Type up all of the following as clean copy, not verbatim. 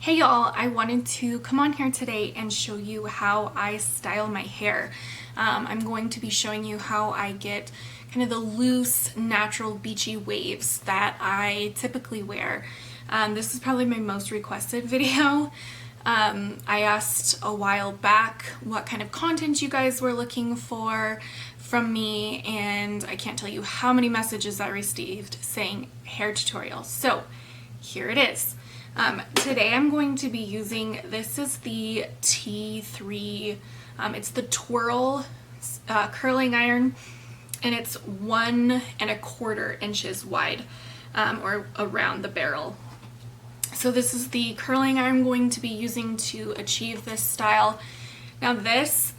Hey y'all, I wanted to come on here today and show you how I style my hair. I'm going to be showing you how I get kind of the loose, natural beachy waves that I typically wear. This is probably my most requested video. I asked a while back what kind of content you guys were looking for from me, and I can't tell you how many messages I received saying hair tutorials. So here it is. Today I'm going to be using, this is the T3, it's the Twirl curling iron, and it's 1¼ inches wide, or around the barrel. So this is the curling iron I'm going to be using to achieve this style. Now this,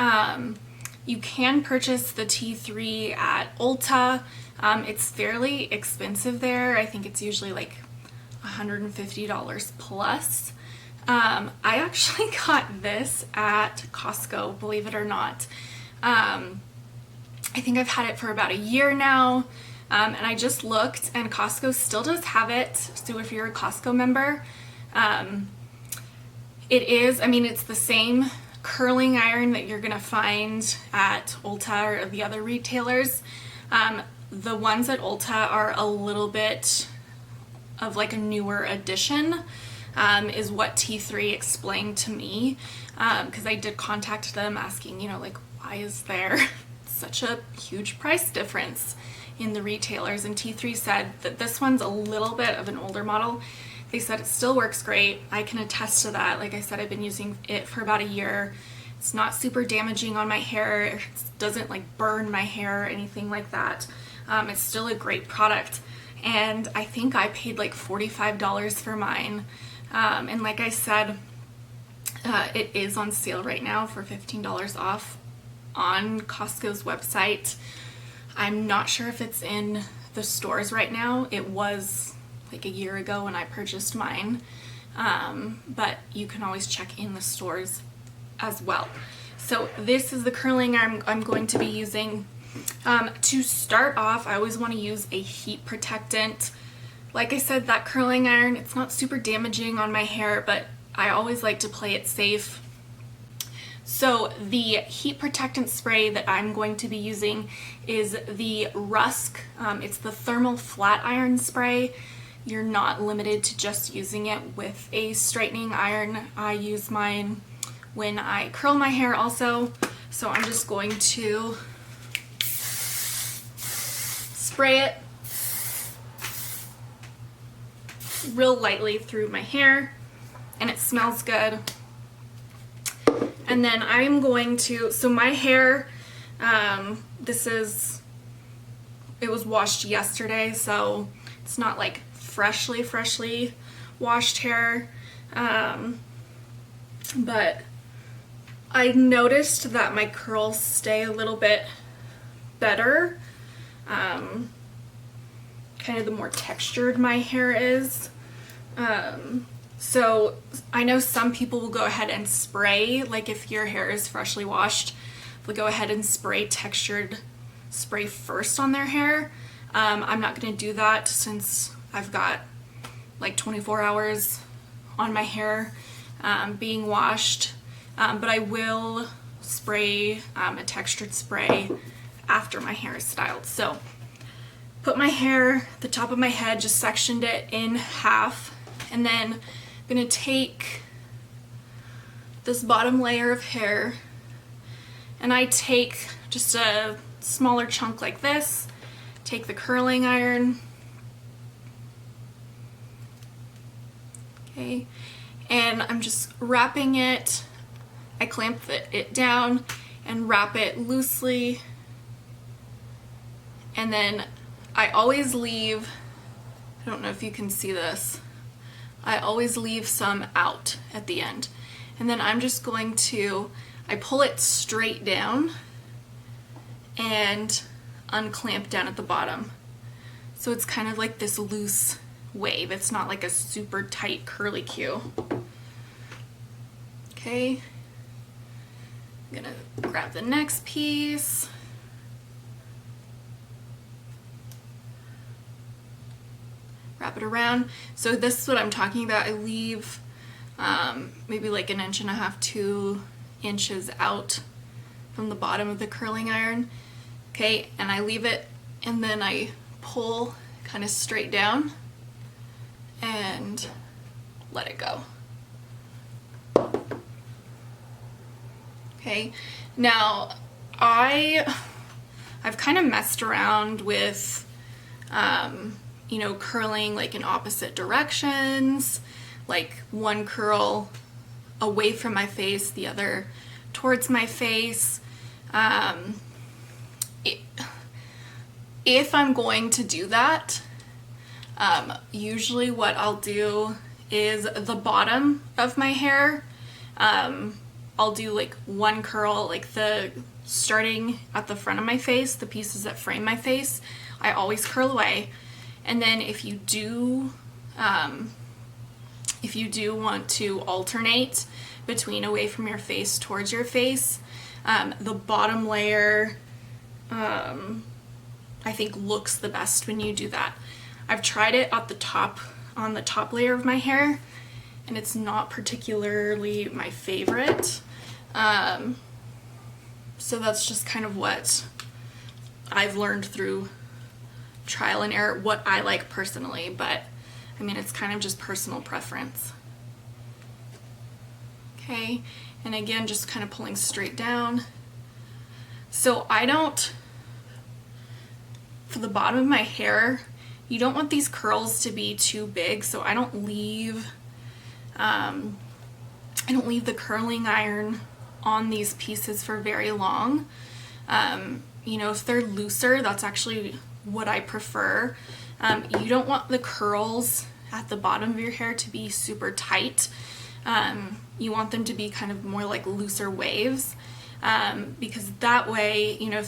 you can purchase the T3 at Ulta. It's fairly expensive there. I think it's usually like $150 plus. I actually got this at Costco, believe it or not. I think I've had it for about a year now, and I just looked and Costco still does have it. So if you're a Costco member, it is, I mean, it's the same curling iron that you're gonna find at Ulta or the other retailers. The ones at Ulta are a little bit of like a newer edition, is what T3 explained to me, because I did contact them asking, you know, like, why is there such a huge price difference in the retailers? And T3 said that this one's a little bit of an older model. They said it still works great. I can attest to that. Like I said, I've been using it for about a year. It's not super damaging on my hair. It doesn't like burn my hair or anything like that. It's still a great product. And I think I paid like $45 for mine. And like I said, it is on sale right now for $15 off on Costco's website. I'm not sure if it's in the stores right now. It was like a year ago when I purchased mine. But you can always check in the stores as well. So this is the curling I'm going to be using. To start off, I always want to use a heat protectant. Like I said, that curling iron, it's not super damaging on my hair, but I always like to play it safe. So the heat protectant spray that I'm going to be using is the Rusk. It's the thermal flat iron spray. You're not limited to just using it with a straightening iron. I use mine when I curl my hair also. So I'm just going to spray it real lightly through my hair, and it smells good. And then I'm going to, so my hair, it was washed yesterday, so it's not like freshly washed hair, but I noticed that my curls stay a little bit better. Kind of the more textured my hair is. So I know some people will go ahead and spray, like if your hair is freshly washed, they'll go ahead and spray textured spray first on their hair. I'm not going to do that since I've got like 24 hours on my hair being washed, but I will spray a textured spray after my hair is styled. So put my hair, the top of my head, just sectioned it in half, and then I'm gonna take this bottom layer of hair and I take just a smaller chunk like this, take the curling iron, okay, and I'm just wrapping it. I clamp it down and wrap it loosely. And then I always leave, I don't know if you can see this, I always leave some out at the end. And then I'm just going to, I pull it straight down and unclamp down at the bottom. So it's kind of like this loose wave. It's not like a super tight curly Q. Okay, I'm gonna grab the next piece. Wrap it around. So this is what I'm talking about. I leave maybe like 1.5 to 2 inches out from the bottom of the curling iron. Okay, and I leave it, and then I pull kind of straight down and let it go. Okay, now I've kind of messed around with, you know, curling like in opposite directions, like one curl away from my face, the other towards my face. If I'm going to do that, usually what I'll do is the bottom of my hair, I'll do like one curl, like the starting at the front of my face, the pieces that frame my face, I always curl away. And then if you do want to alternate between away from your face towards your face, the bottom layer I think looks the best when you do that. I've tried it at the top, on the top layer of my hair, and it's not particularly my favorite. So that's just kind of what I've learned through trial and error, what I like personally, but I mean, it's kind of just personal preference. Okay, and again, just kind of pulling straight down. So I don't, for the bottom of my hair, you don't want these curls to be too big, so I don't leave the curling iron on these pieces for very long. You know, if they're looser, that's actually what I prefer. You don't want the curls at the bottom of your hair to be super tight. You want them to be kind of more like looser waves, because that way, you know,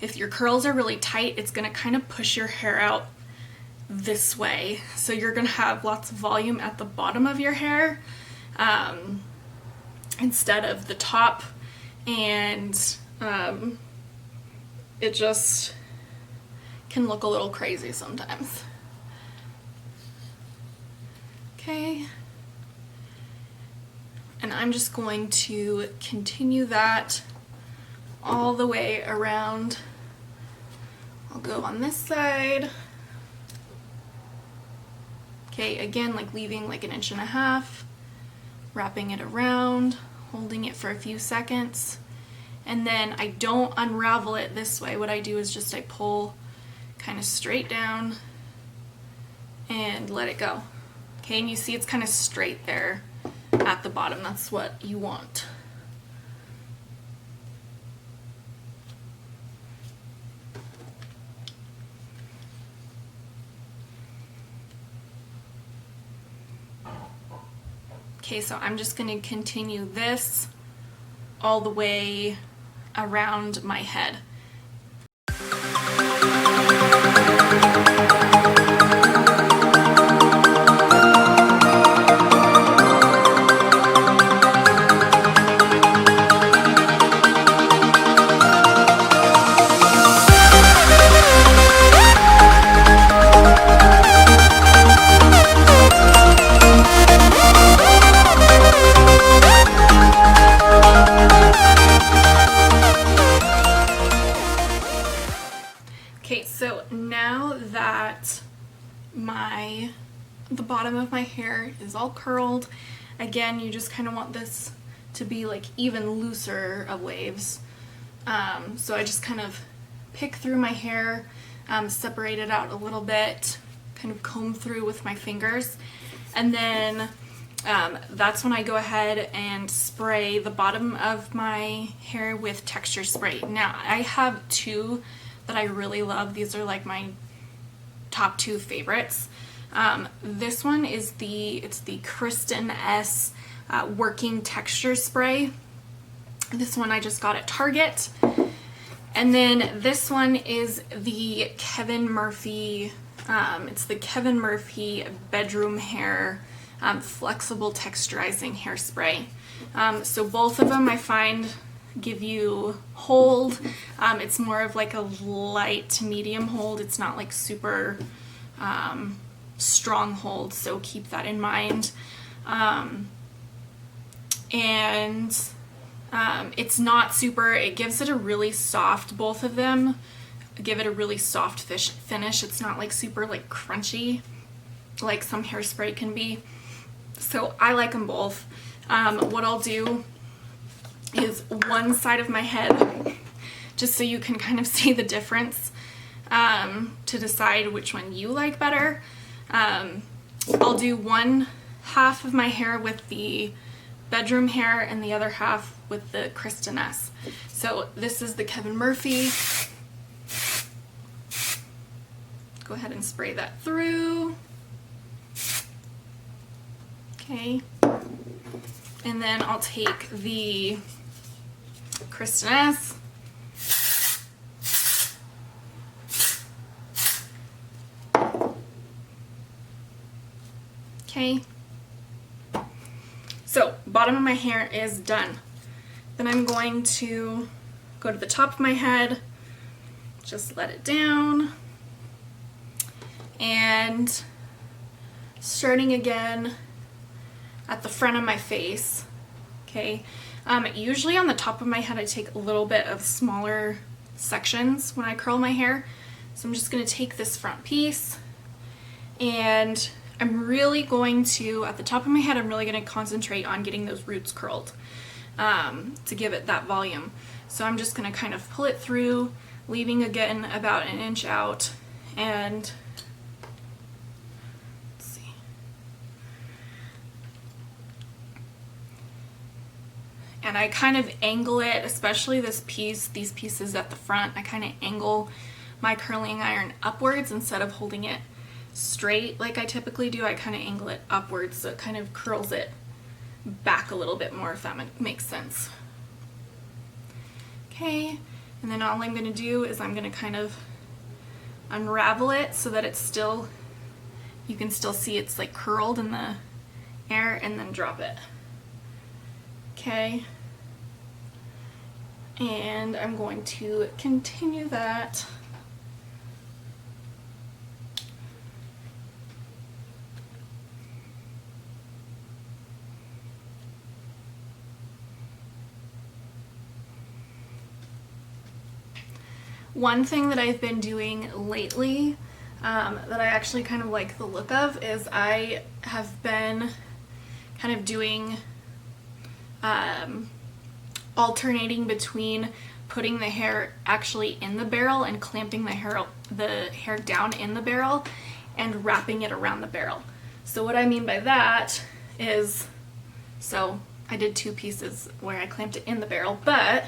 if your curls are really tight, it's going to kind of push your hair out this way. So you're going to have lots of volume at the bottom of your hair, instead of the top, and it just can look a little crazy sometimes. Okay. And I'm just going to continue that all the way around. I'll go on this side. Okay, again, like leaving like 1.5 inches, wrapping it around, holding it for a few seconds, and then I don't unravel it this way. What I do is just I pull kind of straight down and let it go. Okay, and you see it's kind of straight there at the bottom. That's what you want. Okay, so I'm just going to continue this all the way around my head. Okay, so now that the bottom of my hair is all curled, again, you just kind of want this to be like even looser of waves. So I just kind of pick through my hair, separate it out a little bit, kind of comb through with my fingers, and then that's when I go ahead and spray the bottom of my hair with texture spray. Now, I have two that I really love. These are like my top two favorites. This one is it's the Kristen S Working Texture Spray. This one I just got at Target. And then this one is the Kevin Murphy, it's the Kevin Murphy Bedroom Hair Flexible Texturizing Hairspray. So both of them I find give you hold. It's more of like a light to medium hold. It's not like super strong hold, so keep that in mind. And it's not super, it gives it a really soft, both of them give it a really soft finish. It's not like super like crunchy like some hairspray can be. So I like them both. What I'll do is one side of my head, just so you can kind of see the difference, to decide which one you like better. I'll do one half of my hair with the bedroom hair and the other half with the Kristen S. So this is the Kevin Murphy. Go ahead and spray that through. Okay. And then I'll take the Kristen S. Okay. So, bottom of my hair is done. Then I'm going to go to the top of my head, just let it down, and starting again at the front of my face, okay? Usually on the top of my head I take a little bit of smaller sections when I curl my hair. So I'm just going to take this front piece, and I'm really going to, at the top of my head, I'm really going to concentrate on getting those roots curled to give it that volume. So I'm just going to kind of pull it through, leaving again about an inch out, and let's see. And I kind of angle it, especially this piece, these pieces at the front, I kind of angle my curling iron upwards instead of holding it straight like I typically do. I kind of angle it upwards so it kind of curls it back a little bit more, if that makes sense. Okay, and then all I'm going to do is I'm going to kind of unravel it so that it's still, you can still see it's like curled in the air, and then drop it. Okay, and I'm going to continue that. One thing that I've been doing lately that I actually kind of like the look of is I have been kind of doing alternating between putting the hair actually in the barrel and clamping the hair down in the barrel and wrapping it around the barrel. So what I mean by that is, so I did two pieces where I clamped it in the barrel, but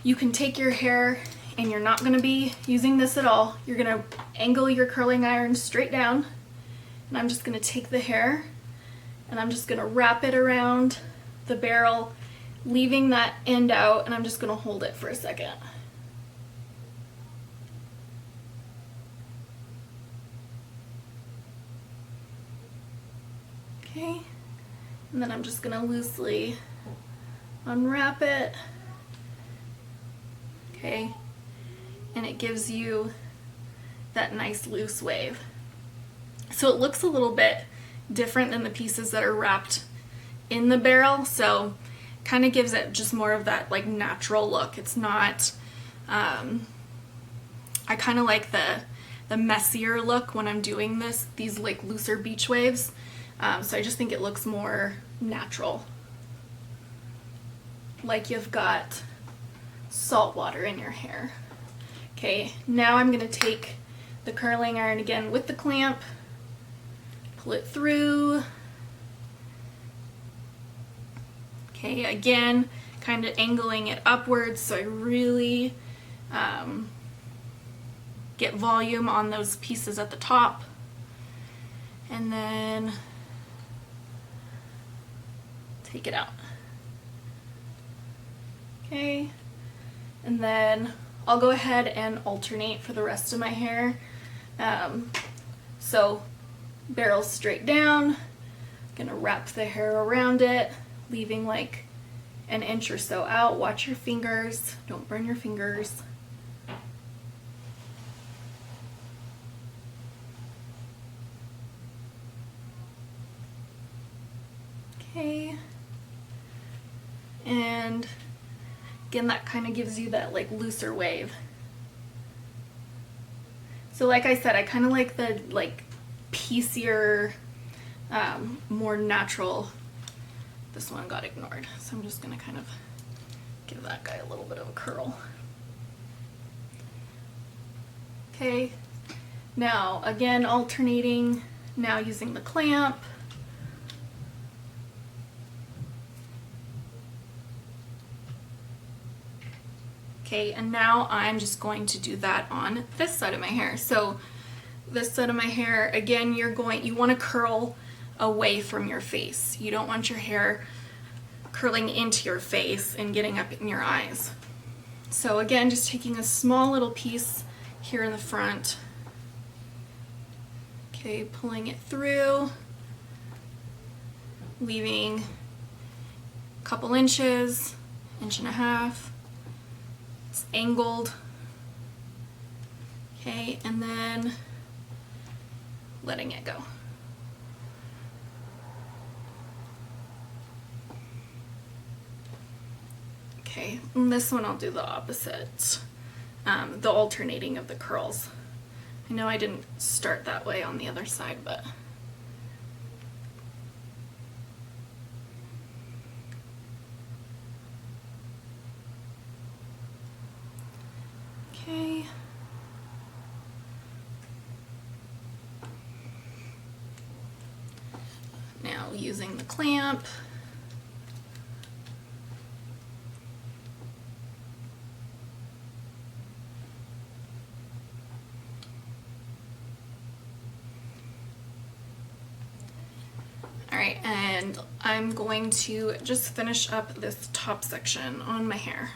you can take your hair, and you're not going to be using this at all. You're going to angle your curling iron straight down, and I'm just going to take the hair and I'm just going to wrap it around the barrel, leaving that end out, and I'm just going to hold it for a second. Okay, and then I'm just going to loosely unwrap it. Okay. And it gives you that nice loose wave. So it looks a little bit different than the pieces that are wrapped in the barrel, so kind of gives it just more of that like natural look. It's not, I kind of like the messier look when I'm doing these like looser beach waves, so I just think it looks more natural, like you've got salt water in your hair. Okay, now I'm going to take the curling iron again with the clamp, pull it through. Okay, again, kind of angling it upwards so I really get volume on those pieces at the top. And then take it out. Okay, and then I'll go ahead and alternate for the rest of my hair. So barrel straight down, gonna wrap the hair around it, leaving like an inch or so out. Watch your fingers, don't burn your fingers. Okay. And again, that kind of gives you that like looser wave. So like I said, I kind of like the like piecier, more natural. This one got ignored, so I'm just gonna kind of give that guy a little bit of a curl. Okay, now again alternating, now using the clamp. Okay, and now I'm just going to do that on this side of my hair. So this side of my hair, again, you want to curl away from your face. You don't want your hair curling into your face and getting up in your eyes. So again, just taking a small little piece here in the front. Okay, pulling it through, leaving a couple inches, inch and a half. It's angled. Okay, and then letting it go. Okay, and this one I'll do the opposite, the alternating of the curls. I know I didn't start that way on the other side, but okay. Now using the clamp. All right, and I'm going to just finish up this top section on my hair.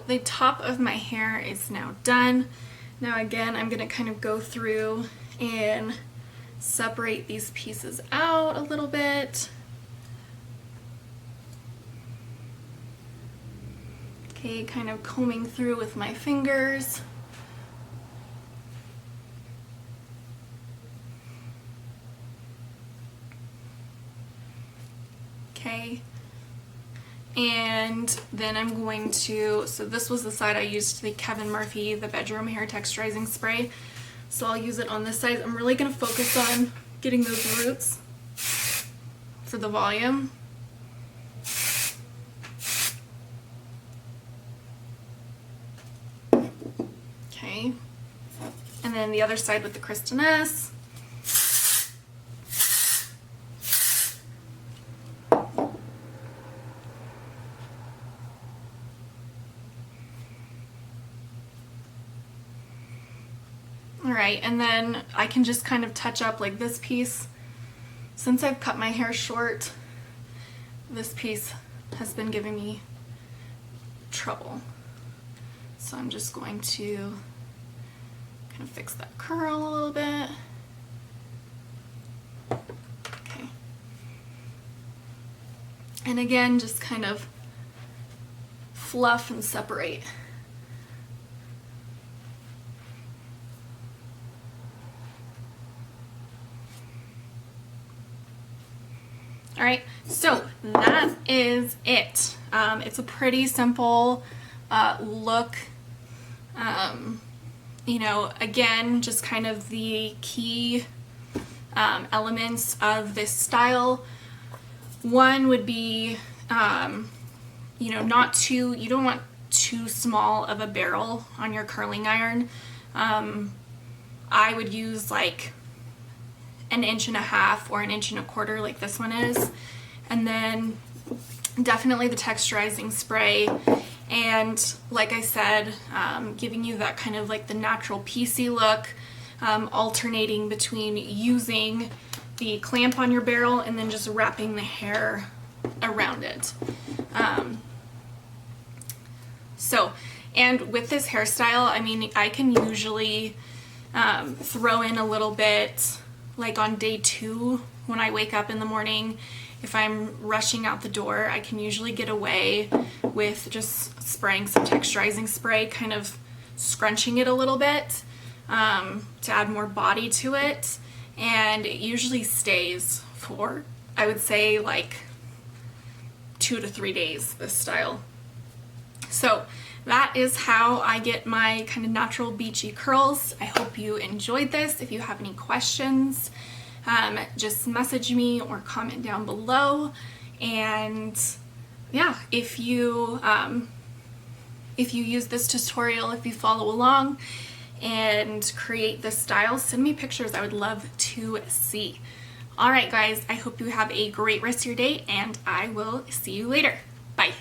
The top of my hair is now done. Now again, I'm gonna kind of go through and separate these pieces out a little bit. Okay, kind of combing through with my fingers. Okay. And then I'm going to, so this was the side I used the Kevin Murphy, the bedroom hair texturizing spray. So I'll use it on this side. I'm really going to focus on getting those roots for the volume. Okay. And then the other side with the Kristiness. Alright, and then I can just kind of touch up like this piece. Since I've cut my hair short, this piece has been giving me trouble. So I'm just going to kind of fix that curl a little bit. Okay. And again, just kind of fluff and separate. All right, so that is it. It's a pretty simple look. You know, again, just kind of the key elements of this style. One would be, you know, you don't want too small of a barrel on your curling iron. I would use like an inch and a half or an inch and a quarter like this one is, and then definitely the texturizing spray, and like I said, giving you that kind of like the natural piecey look, alternating between using the clamp on your barrel and then just wrapping the hair around it. So, and with this hairstyle, I mean, I can usually throw in a little bit like on day 2 when I wake up in the morning. If I'm rushing out the door, I can usually get away with just spraying some texturizing spray, kind of scrunching it a little bit to add more body to it. And it usually stays for, I would say, like 2 to 3 days, this style. So that is how I get my kind of natural beachy curls. I hope you enjoyed this. If you have any questions, just message me or comment down below. And yeah, if you use this tutorial, if you follow along and create this style, send me pictures. I would love to see. All right, guys, I hope you have a great rest of your day, and I will see you later. Bye.